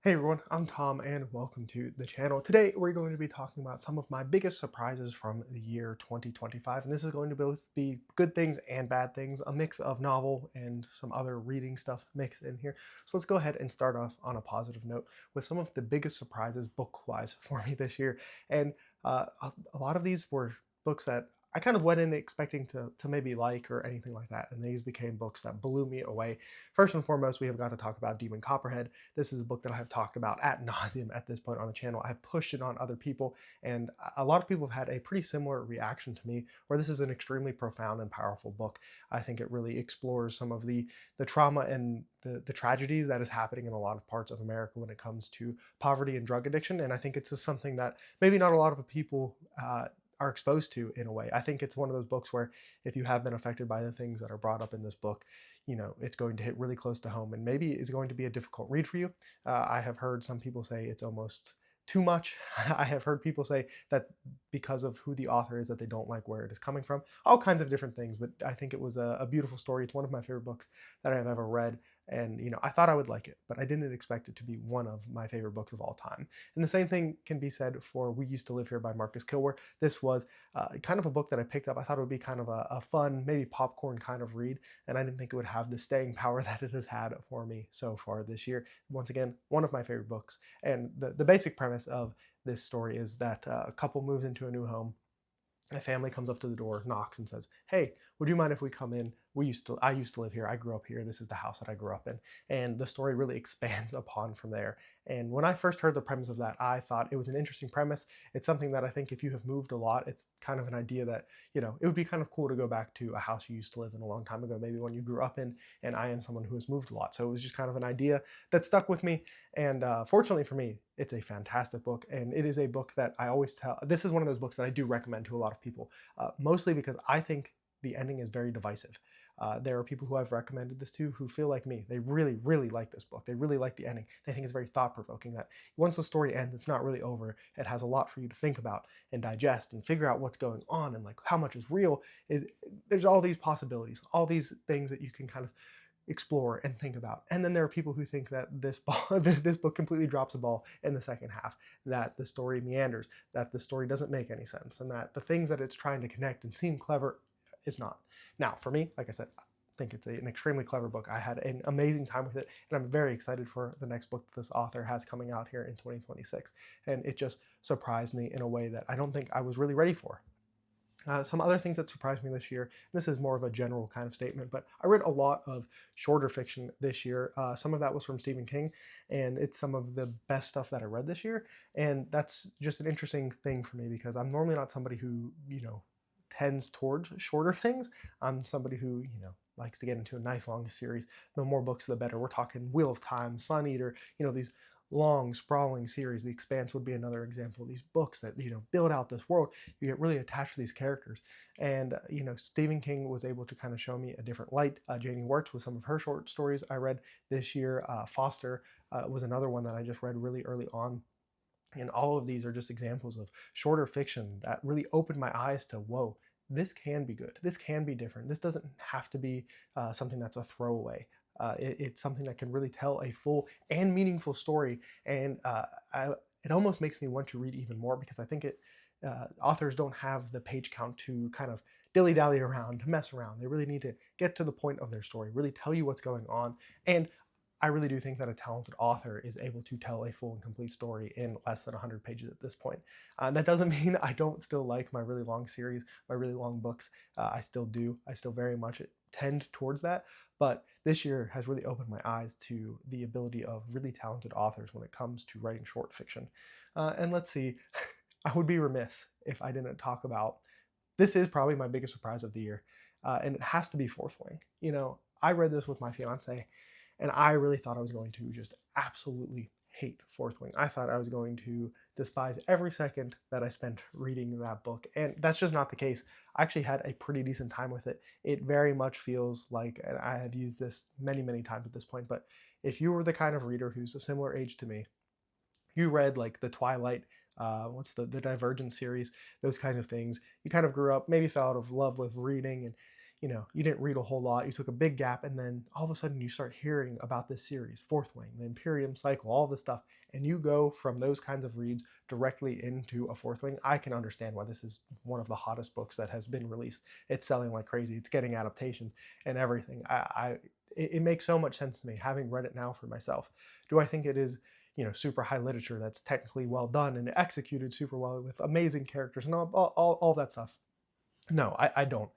Hey everyone, I'm Tom and welcome to the channel. Today we're going to be talking about some of my biggest surprises from the year 2025, and this is going to both be good things and bad things, a mix of novel and some other reading stuff mixed in here. So let's go ahead and start off on a positive note with some of the biggest surprises book-wise for me this year. And a lot of these were books that I kind of went in expecting to maybe like or anything like that, and these became books that blew me away. First and foremost, we have got to talk about Demon Copperhead. This is a book that I have talked about ad nauseum at this point on the channel. I've pushed it on other people, and a lot of people have had a pretty similar reaction to me, where this is an extremely profound and powerful book. I think it really explores some of the trauma and the tragedy that is happening in a lot of parts of America when it comes to poverty and drug addiction. And I think it's just something that maybe not a lot of people are exposed to in a way. I think it's one of those books where if you have been affected by the things that are brought up in this book, it's going to hit really close to home and maybe is going to be a difficult read for you. I have heard some people say it's almost too much. I have heard people say that because of who the author is that they don't like where it is coming from. All kinds of different things, but I think it was a beautiful story. It's one of my favorite books that I've ever read, and I thought I would like it, but I didn't expect it to be one of my favorite books of all time. And the same thing can be said for We Used to Live Here by Marcus Kilwer. This was kind of a book that I picked up. I thought it would be kind of a fun, maybe popcorn kind of read, and I didn't think it would have the staying power that it has had for me so far this year. Once again, one of my favorite books. And the basic premise of this story is that a couple moves into a new home. A family comes up to the door, knocks, and says, "Hey, would you mind if we come in? I used to live here. I grew up here. This is the house that I grew up in." And the story really expands upon from there. And when I first heard the premise of that, I thought it was an interesting premise. It's something that I think if you have moved a lot, it's kind of an idea that, it would be kind of cool to go back to a house you used to live in a long time ago, maybe when you grew up in. And I am someone who has moved a lot. So it was just kind of an idea that stuck with me. And fortunately for me, it's a fantastic book. And it is a book that I always tell. This is one of those books that I do recommend to a lot of people, mostly because I think the ending is very divisive. There are people who I've recommended this to who feel like me. They really, really like this book. They really like the ending. They think it's very thought provoking that once the story ends, it's not really over. It has a lot for you to think about and digest and figure out what's going on and like how much is real. There's all these possibilities, all these things that you can kind of explore and think about. And then there are people who think that this book completely drops the ball in the second half, that the story meanders, that the story doesn't make any sense, and that the things that it's trying to connect and seem clever is not. Now, for me, like I said, I think it's an extremely clever book. I had an amazing time with it, and I'm very excited for the next book that this author has coming out here in 2026. And it just surprised me in a way that I don't think I was really ready for. Some other things that surprised me this year, this is more of a general kind of statement, but I read a lot of shorter fiction this year. Some of that was from Stephen King, and it's some of the best stuff that I read this year. And that's just an interesting thing for me because I'm normally not somebody who, tends towards shorter things. I'm somebody who, likes to get into a nice long series. The more books, the better. We're talking Wheel of Time, Sun Eater, these long, sprawling series. The Expanse would be another example. These books that, build out this world. You get really attached to these characters. And, Stephen King was able to kind of show me a different light. Janie Wertz with some of her short stories I read this year. Foster was another one that I just read really early on. And all of these are just examples of shorter fiction that really opened my eyes to, whoa, this can be good. This can be different. This doesn't have to be something that's a throwaway. It's something that can really tell a full and meaningful story. And it almost makes me want to read even more because I think authors don't have the page count to kind of dilly-dally around, to mess around. They really need to get to the point of their story, really tell you what's going on. And I really do think that a talented author is able to tell a full and complete story in less than 100 pages at this point. That doesn't mean I don't still like my really long series, my really long books. I still do. I still very much tend towards that. But this year has really opened my eyes to the ability of really talented authors when it comes to writing short fiction. And let's see, I would be remiss if I didn't talk about this is probably my biggest surprise of the year, and it has to be Fourth Wing. I read this with my fiance, and I really thought I was going to just absolutely hate Fourth Wing. I thought I was going to despise every second that I spent reading that book. And that's just not the case. I actually had a pretty decent time with it. It very much feels like, and I have used this many, many times at this point, but if you were the kind of reader who's a similar age to me, you read like the Twilight, what's the Divergent series, those kinds of things. You kind of grew up, maybe fell out of love with reading, and you didn't read a whole lot, you took a big gap, and then all of a sudden you start hearing about this series, Fourth Wing, the Imperium Cycle, all this stuff, and you go from those kinds of reads directly into a Fourth Wing. I can understand why this is one of the hottest books that has been released. It's selling like crazy. It's getting adaptations and everything. It makes so much sense to me, having read it now for myself. Do I think it is, super high literature that's technically well done and executed super well with amazing characters and all that stuff? No, I don't.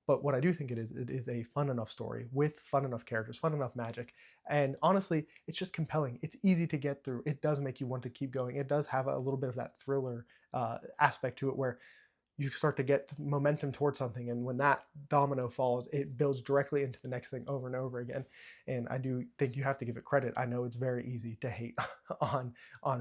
But what I do think it is a fun enough story with fun enough characters, fun enough magic. And honestly, it's just compelling. It's easy to get through. It does make you want to keep going. It does have a little bit of that thriller aspect to it where you start to get momentum towards something. And when that domino falls, it builds directly into the next thing over and over again. And I do think you have to give it credit. I know it's very easy to hate on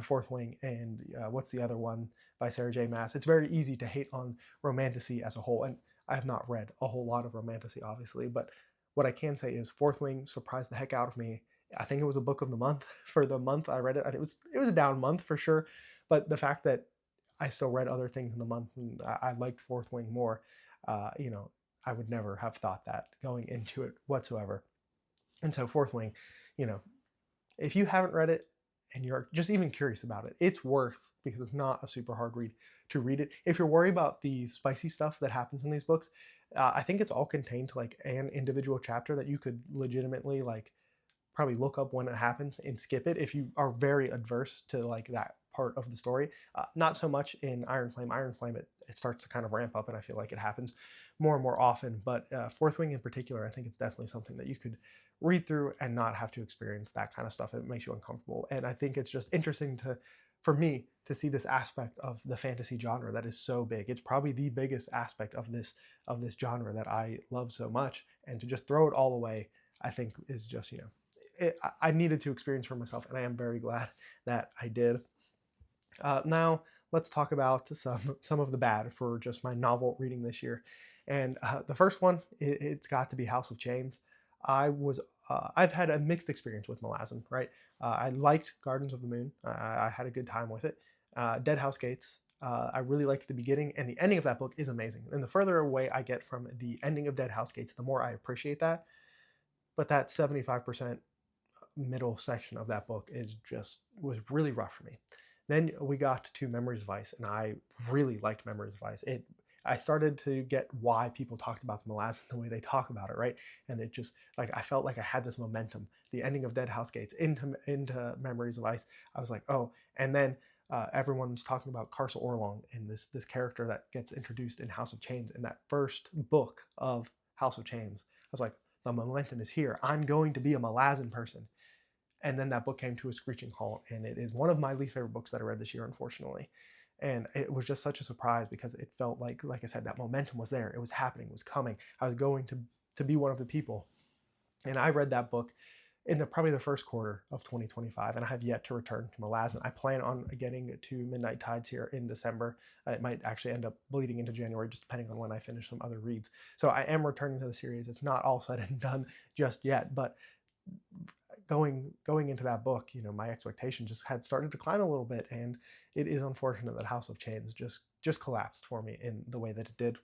Fourth Wing and what's the other one by Sarah J. Maas. It's very easy to hate on Romantasy as a whole. And I have not read a whole lot of Romantasy, obviously, but what I can say is Fourth Wing surprised the heck out of me. I think it was a book of the month for the month I read it. I think it was a down month for sure, but the fact that I still read other things in the month and I liked Fourth Wing more, I would never have thought that going into it whatsoever. And so Fourth Wing, you know, if you haven't read it and you're just even curious about it, it's worth, because it's not a super hard read, to read it. If you're worried about the spicy stuff that happens in these books, I think it's all contained to like an individual chapter that you could legitimately like probably look up when it happens and skip it if you are very adverse to like that part of the story. Not so much in Iron Flame. Iron Flame, it starts to kind of ramp up, and I feel like it happens more and more often. But Fourth Wing in particular, I think it's definitely something that you could read through and not have to experience that kind of stuff. It makes you uncomfortable, and I think it's just interesting for me to see this aspect of the fantasy genre that is so big. It's probably the biggest aspect of this genre that I love so much, and to just throw it all away, I think is just I needed to experience for myself, and I am very glad that I did. Now let's talk about some of the bad for just my novel reading this year, and the first one, it's got to be House of Chains. I've had a mixed experience with Malazan, right? I liked Gardens of the Moon. I had a good time with it. Dead House Gates. I really liked the beginning, and the ending of that book is amazing. And the further away I get from the ending of Dead House Gates, the more I appreciate that. But that 75% middle section of that book was really rough for me. Then we got to Memories of Ice, and I really liked Memories of Ice. I started to get why people talked about the Malazan the way they talk about it, right? And it just like I felt like I had this momentum. The ending of Dead House Gates into Memories of Ice, I was like, oh, and then everyone's talking about Carcel Orlong and this character that gets introduced in House of Chains in that first book of House of Chains. I was like, the momentum is here. I'm going to be a Malazan person. And then that book came to a screeching halt, and it is one of my least favorite books that I read this year, unfortunately. And it was just such a surprise because it felt like I said, that momentum was there. It was happening, it was coming. I was going to be one of the people. And I read that book in probably the first quarter of 2025, and I have yet to return to Malazan. I plan on getting to Midnight Tides here in December. It might actually end up bleeding into January, just depending on when I finish some other reads. So I am returning to the series. It's not all said and done just yet, but going into that book, my expectations just had started to climb a little bit, and it is unfortunate that House of Chains just collapsed for me in the way that it did.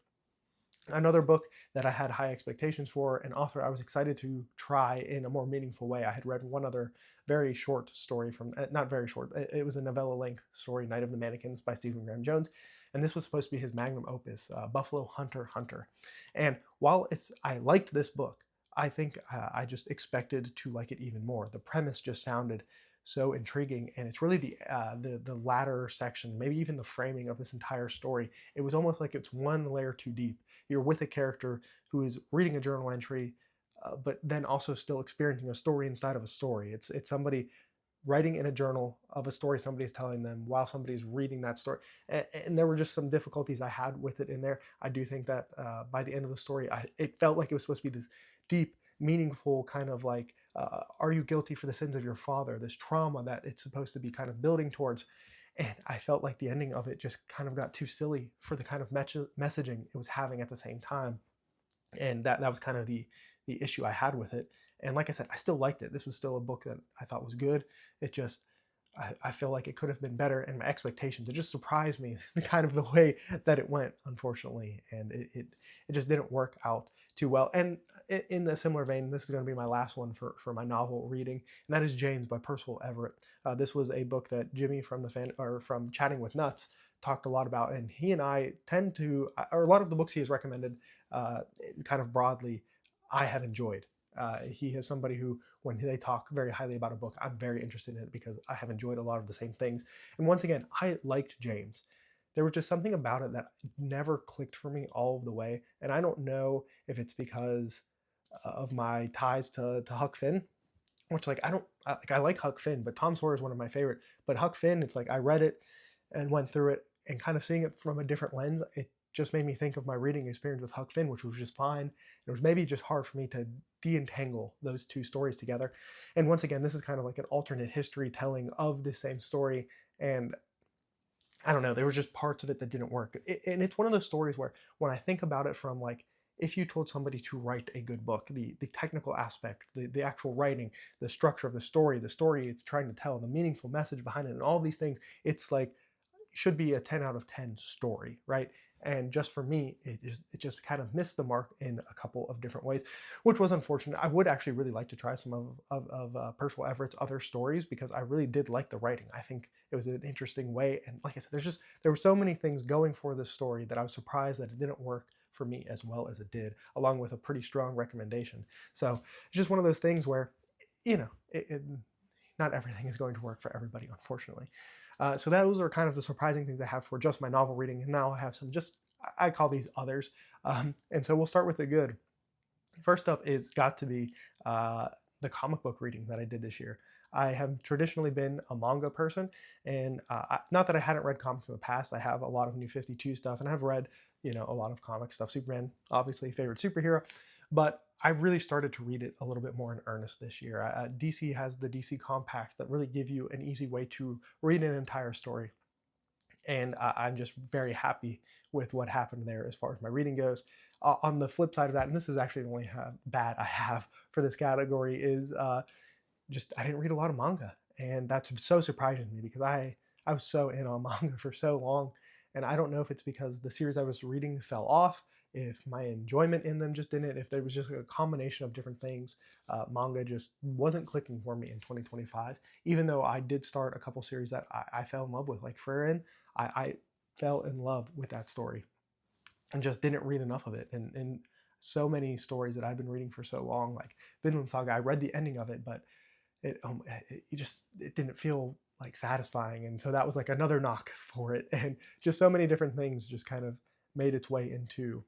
Another book that I had high expectations for, an author I was excited to try in a more meaningful way. I had read one other very short story from, not very short, it was a novella length story, Night of the Mannequins by Stephen Graham Jones. And this was supposed to be his magnum opus, Buffalo Hunter Hunter. And while I liked this book, I think I just expected to like it even more. The premise just sounded so intriguing, and it's really the latter section, maybe even the framing of this entire story. It was almost like it's one layer too deep. You're with a character who is reading a journal entry, but then also still experiencing a story inside of a story. It's somebody writing in a journal of a story somebody's telling them while somebody's reading that story. And there were just some difficulties I had with it in there. I do think that by the end of the story, it felt like it was supposed to be this deep, meaningful kind of like, are you guilty for the sins of your father? This trauma that it's supposed to be kind of building towards. And I felt like the ending of it just kind of got too silly for the kind of messaging it was having at the same time. And that was kind of the issue I had with it. And like I said, I still liked it. This was still a book that I thought was good. It just, I feel like it could have been better, and my expectations, it just surprised me kind of the way that it went, unfortunately, and it just didn't work out too well. And in a similar vein, this is going to be my last one for my novel reading, and that is James by Percival Everett. This was a book that Jimmy from the fan or from Chatting with Nuts talked a lot about, and he and I tend to, or a lot of the books he has recommended, uh, kind of broadly, I have enjoyed. He is somebody who, when they talk very highly about a book, I'm very interested in it because I have enjoyed a lot of the same things. And once again, I liked James. There was just something about it that never clicked for me all of the way. And I don't know if it's because of my ties to Huck Finn, which like I don't like. I like Huck Finn, but Tom Sawyer is one of my favorite. But Huck Finn, it's like I read it and went through it, and kind of seeing it from a different lens, it just made me think of my reading experience with Huck Finn, which was just fine. It was maybe just hard for me to de-entangle those two stories together. And once again, this is kind of like an alternate history telling of the same story. And I don't know, there was just parts of it that didn't work. And it's one of those stories where when I think about it from like, if you told somebody to write a good book, the technical aspect, the actual writing, the structure of the story it's trying to tell, the meaningful message behind it, and all these things, it's like should be a 10 out of 10 story, right? And just for me, it just kind of missed the mark in a couple of different ways, which was unfortunate. I would actually really like to try some of Percival Everett's other stories because I really did like the writing. I think it was an interesting way, and like I said, there were so many things going for this story that I was surprised that it didn't work for me as well as it did, along with a pretty strong recommendation. So it's just one of those things where, not everything is going to work for everybody, unfortunately. So those are kind of the surprising things I have for just my novel reading. And now I have some just, I call these others. And so we'll start with the good. First up is got to be the comic book reading that I did this year. I have traditionally been a manga person, and not that I hadn't read comics in the past. I have a lot of New 52 stuff, and I've read, a lot of comic stuff. Superman, obviously, favorite superhero, but I really started to read it a little bit more in earnest this year. DC has the DC Compacts that really give you an easy way to read an entire story, and I'm just very happy with what happened there as far as my reading goes. On the flip side of that, and this is actually the only bad I have for this category, is just I didn't read a lot of manga, and that's so surprising to me because I was so in on manga for so long, and I don't know if it's because the series I was reading fell off, if my enjoyment in them just didn't, if there was just a combination of different things. Manga just wasn't clicking for me in 2025, even though I did start a couple series that I fell in love with, like Frieren. I fell in love with that story and just didn't read enough of it. And so many stories that I've been reading for so long, like Vinland Saga, I read the ending of it, but it didn't feel like satisfying, and so that was like another knock for it. And just so many different things just kind of made its way into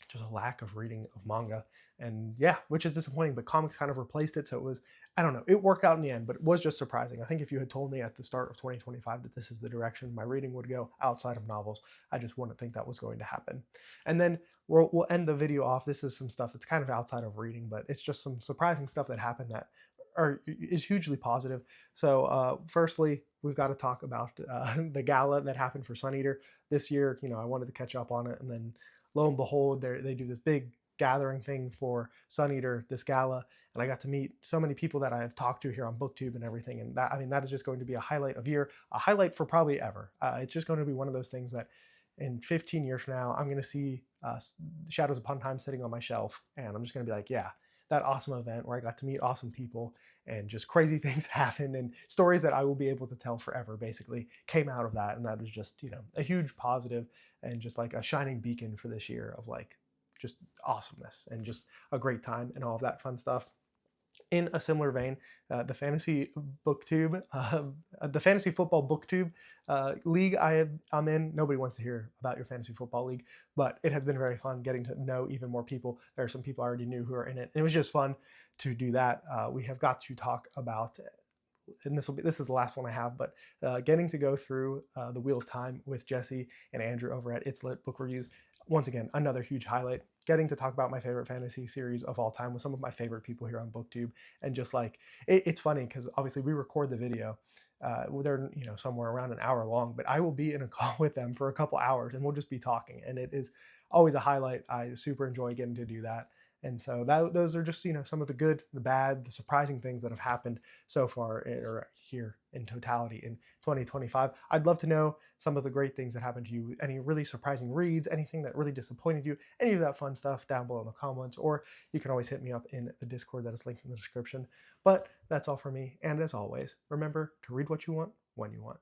just a lack of reading of manga, and yeah, which is disappointing, but comics kind of replaced it. So it was, I don't know, it worked out in the end, but it was just surprising. I think if you had told me at the start of 2025 that this is the direction my reading would go outside of novels, I just wouldn't think that was going to happen. And then we'll end the video off. This is some stuff that's kind of outside of reading, but it's just some surprising stuff that happened that is hugely positive. So firstly, we've got to talk about the gala that happened for Sun Eater this year. I wanted to catch up on it, and then lo and behold, they do this big gathering thing for Sun Eater, this gala, and I got to meet so many people that I've talked to here on BookTube and everything. And that, I mean, that is just going to be a highlight of year, a highlight for probably ever. It's just going to be one of those things that in 15 years from now, I'm going to see Shadows Upon Time sitting on my shelf, and I'm just going to be like, yeah, that awesome event where I got to meet awesome people and just crazy things happened, and stories that I will be able to tell forever basically came out of that. And that was just, a huge positive and just like a shining beacon for this year of like just awesomeness and just a great time and all of that fun stuff. In a similar vein, the fantasy booktube, the fantasy football booktube league I'm in. Nobody wants to hear about your fantasy football league, but it has been very fun getting to know even more people. There are some people I already knew who are in it, and it was just fun to do that. We have got to talk about, and this is the last one I have, but getting to go through the Wheel of Time with Jesse and Andrew over at It's Lit Book Reviews. Once again, another huge highlight. Getting to talk about my favorite fantasy series of all time with some of my favorite people here on BookTube, and just like it's funny because obviously we record the video. They're somewhere around an hour long, but I will be in a call with them for a couple hours, and we'll just be talking, and it is always a highlight. I super enjoy getting to do that, And so those are just, some of the good, the bad, the surprising things that have happened so far or here in totality in 2025. I'd love to know some of the great things that happened to you, any really surprising reads, anything that really disappointed you, any of that fun stuff down below in the comments, or you can always hit me up in the Discord that is linked in the description. But that's all for me. And as always, remember to read what you want when you want.